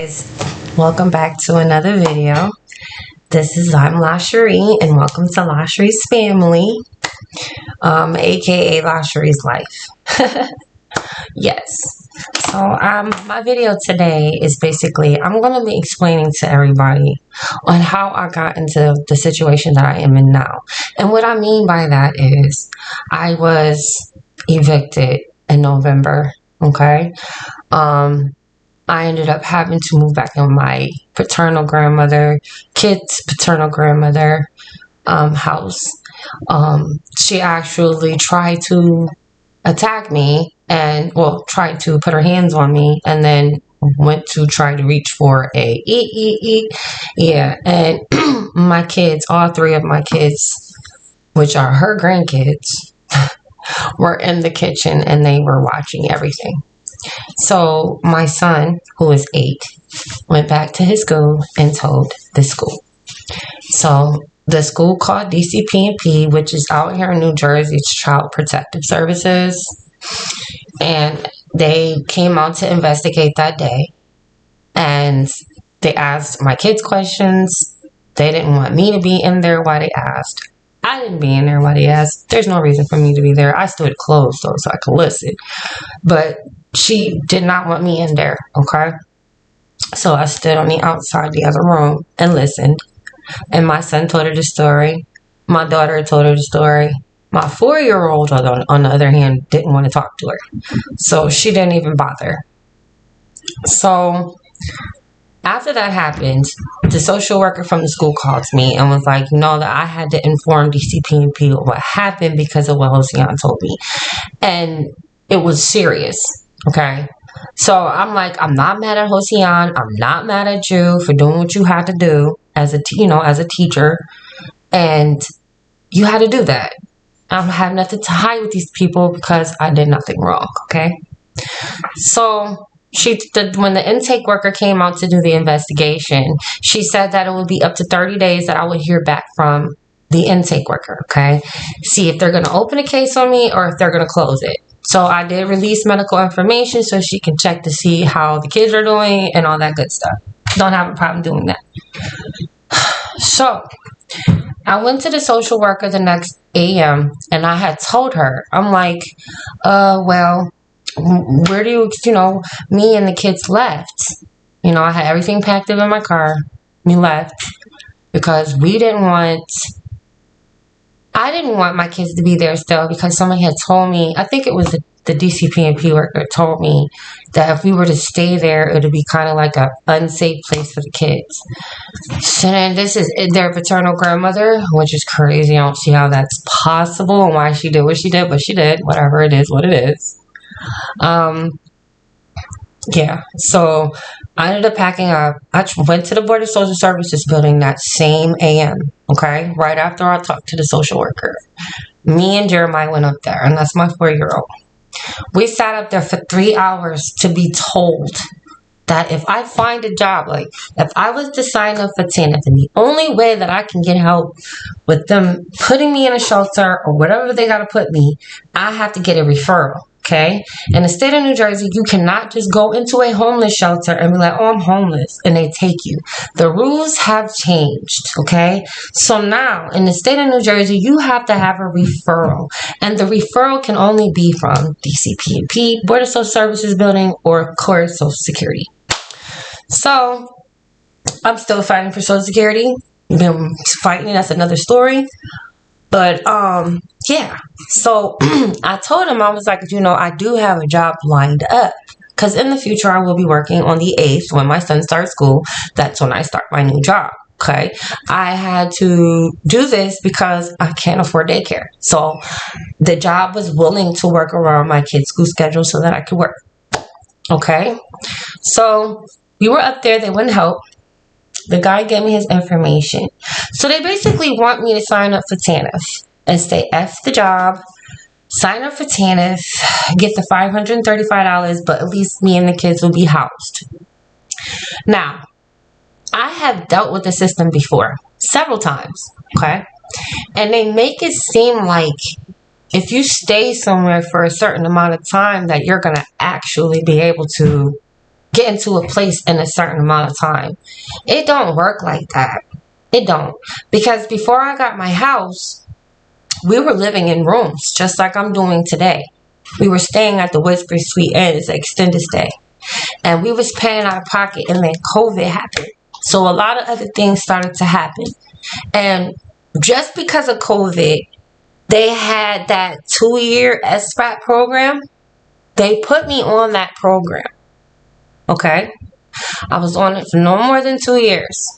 guys, welcome back to another video. I'm Lashairee, and welcome to Lasharee's family, aka Lasharee's life. Yes. So my video today is basically I'm going to be explaining to everybody on how I got into the situation that I am in now. And what I mean by that is I was evicted in November. Okay. I ended up having to move back in with my kid's paternal grandmother, house. She actually tried to attack me and, tried to put her hands on me and then went to try to reach for a eat. Yeah. And my kids, all three of my kids, which are her grandkids, were in the kitchen and they were watching everything. So my son, who is 8, went back to his school and told the school. So the school called DCP&P, which is out here in New Jersey, it's Child Protective Services. And they came out to investigate that day. And they asked my kids questions. They didn't want me to be in there while they asked. I didn't be in there while they asked. There's no reason for me to be there. I stood closed though, so I could listen. But she did not want me in there, okay? So I stood on the outside the other room and listened. And my son told her the story. My daughter told her the story. My 4-year-old, on the other hand, didn't want to talk to her. So she didn't even bother. So after that happened, the social worker from the school called me and was like, that I had to inform DCP&P what happened because of what Hosian told me. And it was serious. Okay, so I'm like, I'm not mad at Hosian. I'm not mad at you for doing what you had to do as a teacher, and you had to do that. I don't have nothing to hide with these people because I did nothing wrong. Okay, so when the intake worker came out to do the investigation, she said that it would be up to 30 days that I would hear back from the intake worker. Okay, see if they're going to open a case on me or if they're going to close it. So I did release medical information so she can check to see how the kids are doing and all that good stuff. Don't have a problem doing that. So I went to the social worker the next AM and I had told her, I'm like, where do me and the kids left. I had everything packed up in my car. We left because I didn't want my kids to be there still because somebody had told me, I think it was the DCP&P worker told me that if we were to stay there, it would be kind of like an unsafe place for the kids. So then this is their paternal grandmother, which is crazy. I don't see how that's possible and why she did what she did, but she did. Whatever it is, what it is. Yeah, so I ended up packing up. I went to the Board of Social Services building that same AM, okay? Right after I talked to the social worker. Me and Jeremiah went up there, and that's my 4-year-old. We sat up there for 3 hours to be told that if I find a job, like if I was to sign up for TANF, and the only way that I can get help with them putting me in a shelter or whatever they got to put me, I have to get a referral. Okay, in the state of New Jersey, you cannot just go into a homeless shelter and be like, I'm homeless, and they take you. The rules have changed, okay? So now, in the state of New Jersey, you have to have a referral, and the referral can only be from DCP&P, Board of Social Services building, or, of course, Social Security. So, I'm still fighting for Social Security. Been fighting, that's another story. But, yeah, so I told him, I was like, I do have a job lined up because in the future I will be working on the 8th when my son starts school. That's when I start my new job. Okay. I had to do this because I can't afford daycare. So the job was willing to work around my kid's school schedule so that I could work. Okay. So we were up there. They wouldn't help. The guy gave me his information. So they basically want me to sign up for TANF and stay F the job, sign up for TANF, get the $535, but at least me and the kids will be housed. Now, I have dealt with the system before, several times, okay? And they make it seem like if you stay somewhere for a certain amount of time that you're going to actually be able to get into a place in a certain amount of time. It don't work like that. It don't. Because before I got my house, we were living in rooms just like I'm doing today. We were staying at the Whisper Suite Inn. It's an extended stay. And we was paying out of pocket, and then COVID happened. So a lot of other things started to happen. And just because of COVID, they had that 2-year SBAC program. They put me on that program. Okay? I was on it for no more than 2 years.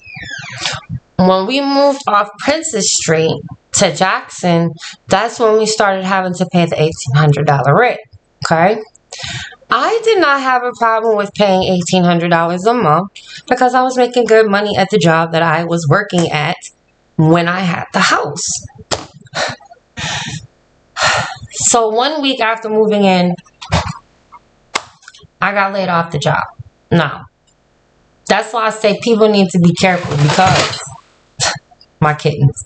When we moved off Princess Street to Jackson, that's when we started having to pay the $1,800 rent. Okay? I did not have a problem with paying $1,800 a month because I was making good money at the job that I was working at when I had the house. So 1 week after moving in, I got laid off the job. Now, that's why I say people need to be careful, because my kittens,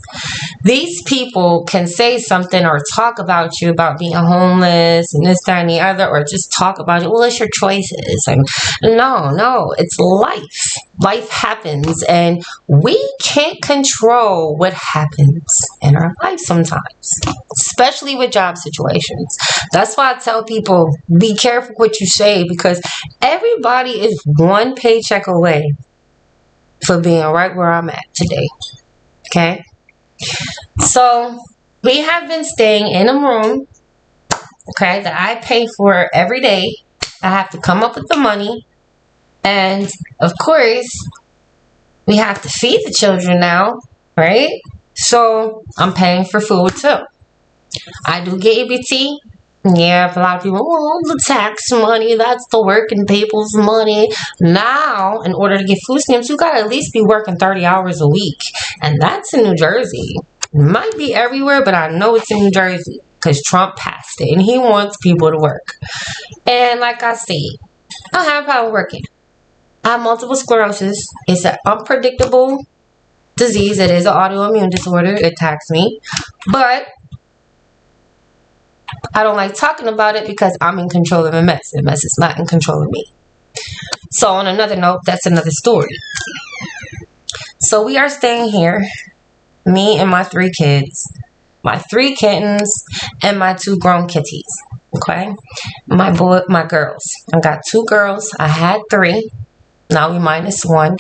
these people can say something or talk about you about being homeless and this, that, and the other, or just talk about it. Well, it's your choices. And no, it's life. Life happens, and we can't control what happens in our life sometimes, especially with job situations. That's why I tell people, be careful what you say, because everybody is one paycheck away for being right where I'm at today. Okay, so we have been staying in a room, okay, that I pay for every day. I have to come up with the money, and of course, we have to feed the children now, right? So I'm paying for food too. I do get EBT. Yeah, a lot of people, oh, the tax money, that's the working people's money. Now, in order to get food stamps, you got to at least be working 30 hours a week. And that's in New Jersey. It might be everywhere, but I know it's in New Jersey because Trump passed it and he wants people to work. And like I said, I don't have a problem working. I have multiple sclerosis. It's an unpredictable disease. It is an autoimmune disorder. It attacks me. But I don't like talking about it because I'm in control of MS. MS is not in control of me. So on another note, that's another story. So we are staying here, me and my 3 kids, my 3 kittens, and my 2 grown kitties. Okay, my girls. I got 2 girls. I had 3. Now we minus 1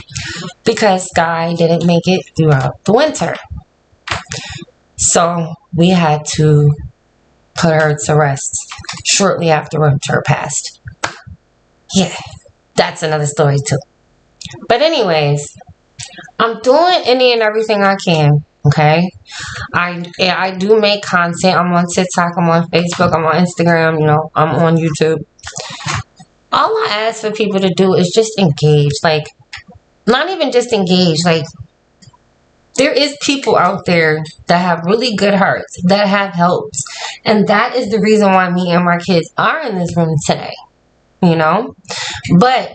because Sky didn't make it throughout the winter. So we had to put her to rest shortly after winter passed. Yeah, that's another story too. But anyways, I'm doing any and everything I can. Okay, I do make content. I'm on TikTok. I'm on Facebook. I'm on Instagram. You know, I'm on YouTube. All I ask for people to do is just engage. Like, not even just engage. Like, there is people out there that have really good hearts, that have helps. And that is the reason why me and my kids are in this room today. You know? But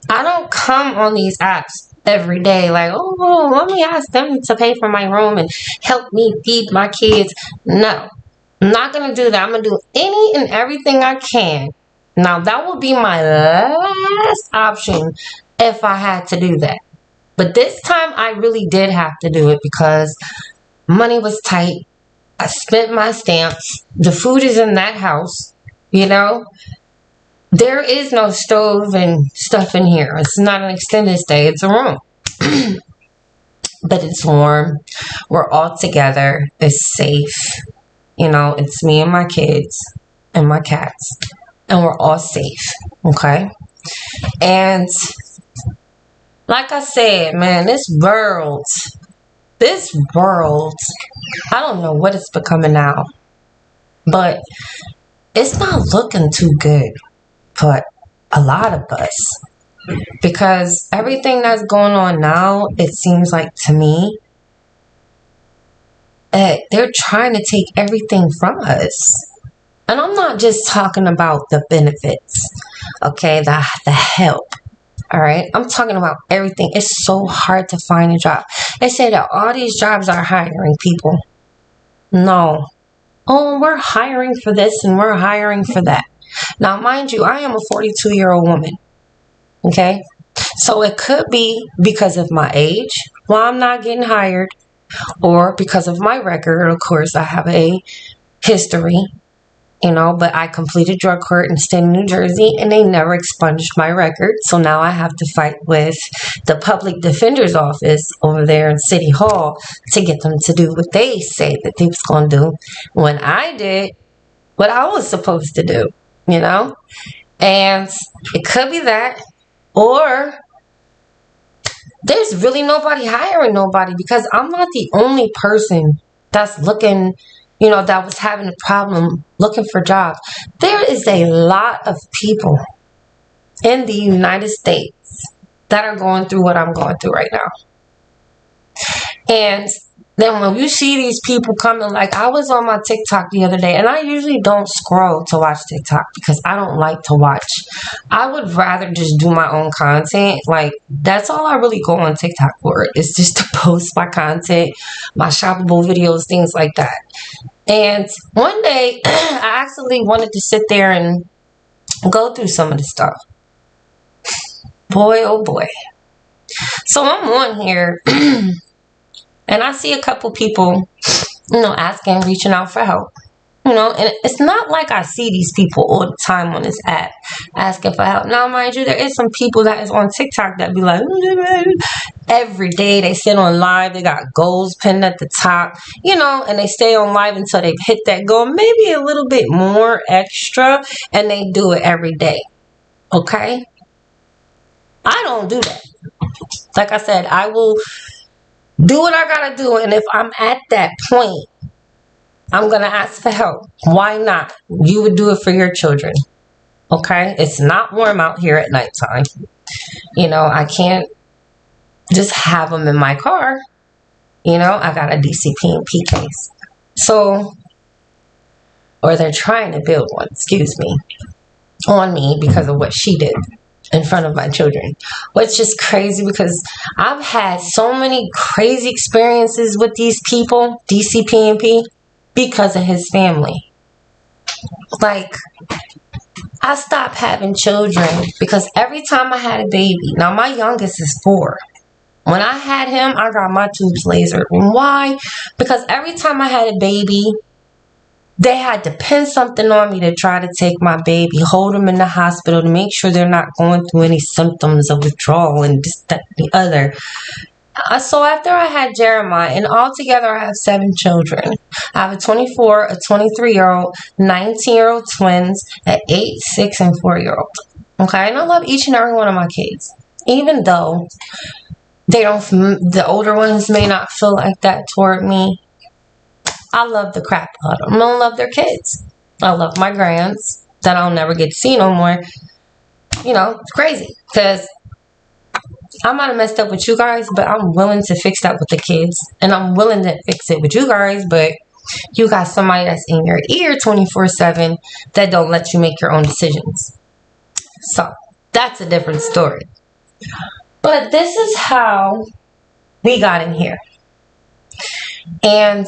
I don't come on these apps every day like, oh, let me ask them to pay for my room and help me feed my kids. No. I'm not going to do that. I'm going to do any and everything I can. Now, that would be my last option if I had to do that. But this time, I really did have to do it because money was tight. I spent my stamps. The food is in that house, you know. There is no stove and stuff in here. It's not an extended stay. It's a room. But it's warm. We're all together. It's safe. You know, it's me and my kids and my cats. And we're all safe. Okay? And like I said, man, this world, I don't know what it's becoming now. But it's not looking too good for a lot of us. Because everything that's going on now, it seems like to me, they're trying to take everything from us. And I'm not just talking about the benefits, okay, the help. All right, I'm talking about everything. It's so hard to find a job. They say that all these jobs are hiring people. No. Oh, we're hiring for this and we're hiring for that. Now, mind you, I am a 42-year-old woman. Okay? So it could be because of my age, why I'm not getting hired, or because of my record. Of course, I have a history, but I completed drug court in the state of New Jersey and they never expunged my record. So now I have to fight with the public defender's office over there in City Hall to get them to do what they say that they was going to do when I did what I was supposed to do, And it could be that, or there's really nobody hiring nobody, because I'm not the only person that's looking, that was having a problem looking for jobs. There is a lot of people in the United States that are going through what I'm going through right now. And then when you see these people coming, like I was on my TikTok the other day, and I usually don't scroll to watch TikTok because I don't like to watch. I would rather just do my own content. Like, that's all I really go on TikTok for. It's just to post my content, my shoppable videos, things like that. And one day, I actually wanted to sit there and go through some of the stuff. Boy, oh boy. So I'm on here. And I see a couple people, asking, reaching out for help. And it's not like I see these people all the time on this app asking for help. Now, mind you, there is some people that is on TikTok that be like, every day they sit on live. They got goals pinned at the top, and they stay on live until they've hit that goal, maybe a little bit more extra, and they do it every day. Okay? I don't do that. Like I said, I will do what I gotta do, and if I'm at that point, I'm gonna ask for help. Why not? You would do it for your children. Okay? It's not warm out here at nighttime. I can't just have them in my car. I got a DCP&P case. So, or they're trying to build one, on me because of what she did in front of my children, which is crazy because I've had so many crazy experiences with these people, DCP&P, because of his family. Like, I stopped having children because every time I had a baby, now my youngest is 4. When I had him, I got my tubes lasered. Why? Because every time I had a baby, they had to pin something on me to try to take my baby, hold them in the hospital to make sure they're not going through any symptoms of withdrawal and this, that, and the other. So after I had Jeremiah, and altogether I have 7 children. I have a 24, a 23-year-old, 19-year-old twins, an 8, 6, and 4-year-old. Okay, and I love each and every one of my kids. Even though the older ones may not feel like that toward me, I love the crap out of them. I don't love their kids. I love my grands that I'll never get to see no more. It's crazy because I might have messed up with you guys, but I'm willing to fix that with the kids. And I'm willing to fix it with you guys, but you got somebody that's in your ear 24/7 that don't let you make your own decisions. So that's a different story. But this is how we got in here. And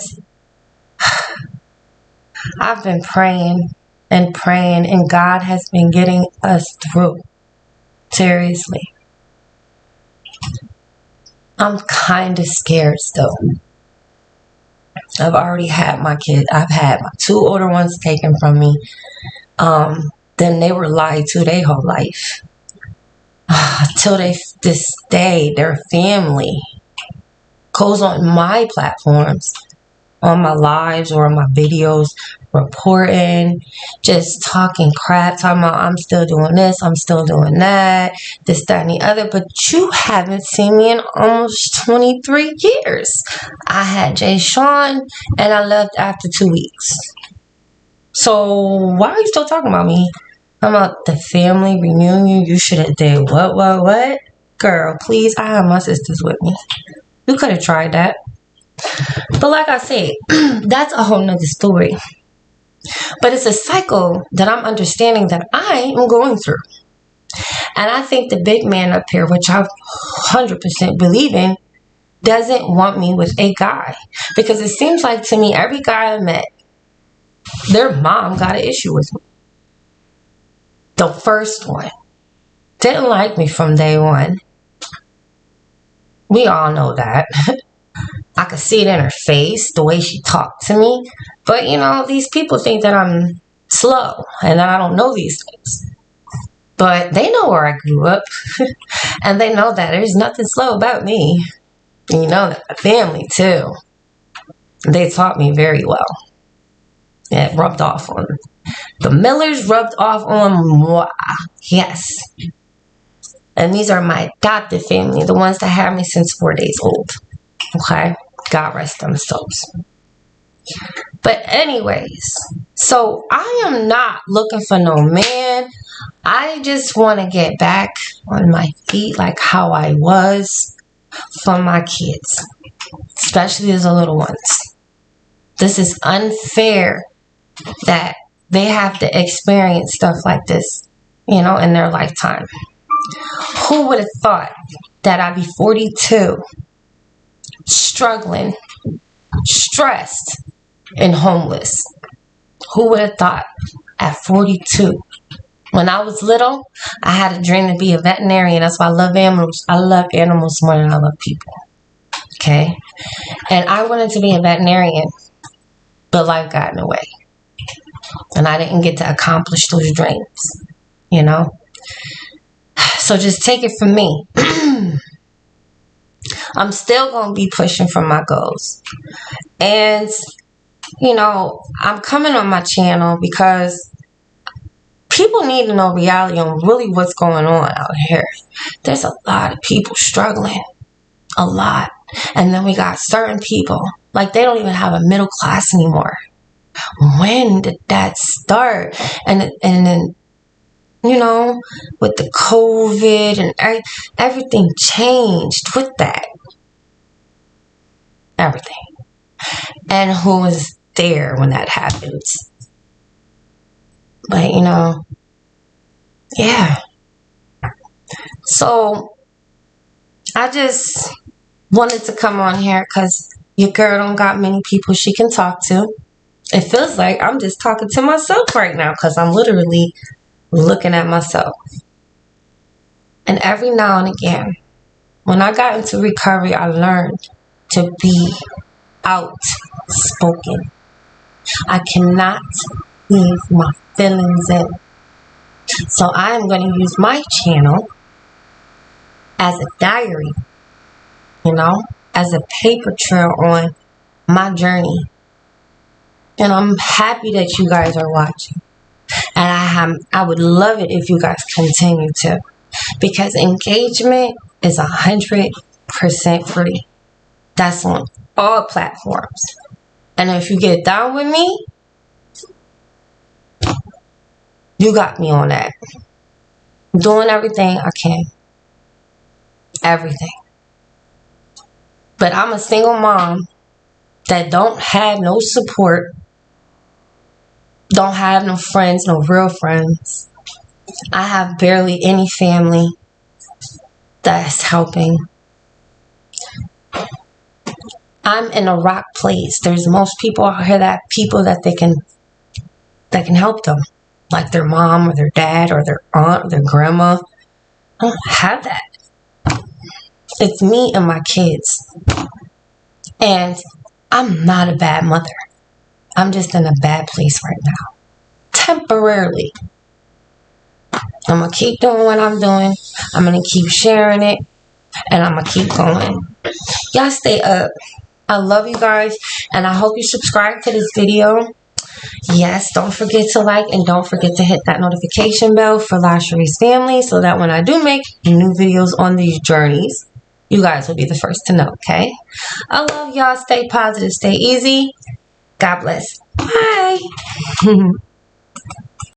I've been praying and praying, and God has been getting us through. Seriously. I'm kind of scared still. I've already had my kids. I've had my 2 older ones taken from me. Then they were lied to their whole life. Till this day, their family goes on my platforms, on my lives or on my videos, reporting, just talking crap, talking about I'm still doing this, I'm still doing that, this, that, and the other. But you haven't seen me in almost 23 years. I had Jay Sean and I left after 2 weeks. So why are you still talking about me? About the family reunion, you should have did what? Girl, please, I have my sisters with me. You could have tried that. But like I said, that's a whole nother story. But it's a cycle that I'm understanding that I am going through. And I think the big man up here, which I 100% believe in, doesn't want me with a guy. Because it seems like to me, every guy I met, their mom got an issue with me. The first one. Didn't like me from day one. We all know that. I could see it in her face, the way she talked to me. But, you know, these people think that I'm slow and that I don't know these things. But they know where I grew up. And they know that there's nothing slow about me. And you know that my family, too. They taught me very well. It rubbed off on them. The Millers rubbed off on moi. Yes. And these are my adopted family, the ones that had me since 4 days old. Okay? God rest them souls. But anyways, so I am not looking for no man. I just want to get back on my feet like how I was for my kids, especially the little ones. This is unfair that they have to experience stuff like this, you know, in their lifetime. Who would have thought that I'd be 42, struggling, stressed, and homeless? Who would have thought at 42? When I was little, I had a dream to be a veterinarian. That's why I love animals. I love animals more than I love people. Okay? And I wanted to be a veterinarian, but life got in the way. And I didn't get to accomplish those dreams, you know? So just take it from me. I'm still going to be pushing for my goals. And, you know, I'm coming on my channel because people need to know reality on really what's going on out here. There's a lot of people struggling. A lot. And then we got certain people, like they don't even have a middle class anymore. When did that start? And then, you know, with the COVID and everything changed with that. Everything. And who was there when that happens? But, you know, yeah. So, I just wanted to come on here because your girl don't got many people she can talk to. It feels like I'm just talking to myself right now because I'm literally looking at myself. And every now and again, when I got into recovery, I learned to be outspoken. I cannot leave my feelings in. So I am going to use my channel as a diary, you know, as a paper trail on my journey. And I'm happy that you guys are watching. And I would love it if you guys continue to. Because engagement is 100% free. That's on all platforms. And if you get down with me, you got me on that. I'm doing everything I can. Everything. But I'm a single mom that don't have no support. Don't have no friends, no real friends. I have barely any family that's helping. I'm in a rock place. There's most people out here that can help them. Like their mom or their dad or their aunt or their grandma. I don't have that. It's me and my kids. And I'm not a bad mother. I'm just in a bad place right now. Temporarily. I'm going to keep doing what I'm doing. I'm going to keep sharing it. And I'm going to keep going. Y'all stay up. I love you guys. And I hope you subscribe to this video. Yes, don't forget to like and don't forget to hit that notification bell for Lasharee's family so that when I do make new videos on these journeys, you guys will be the first to know, okay? I love y'all. Stay positive. Stay easy. God bless. Bye.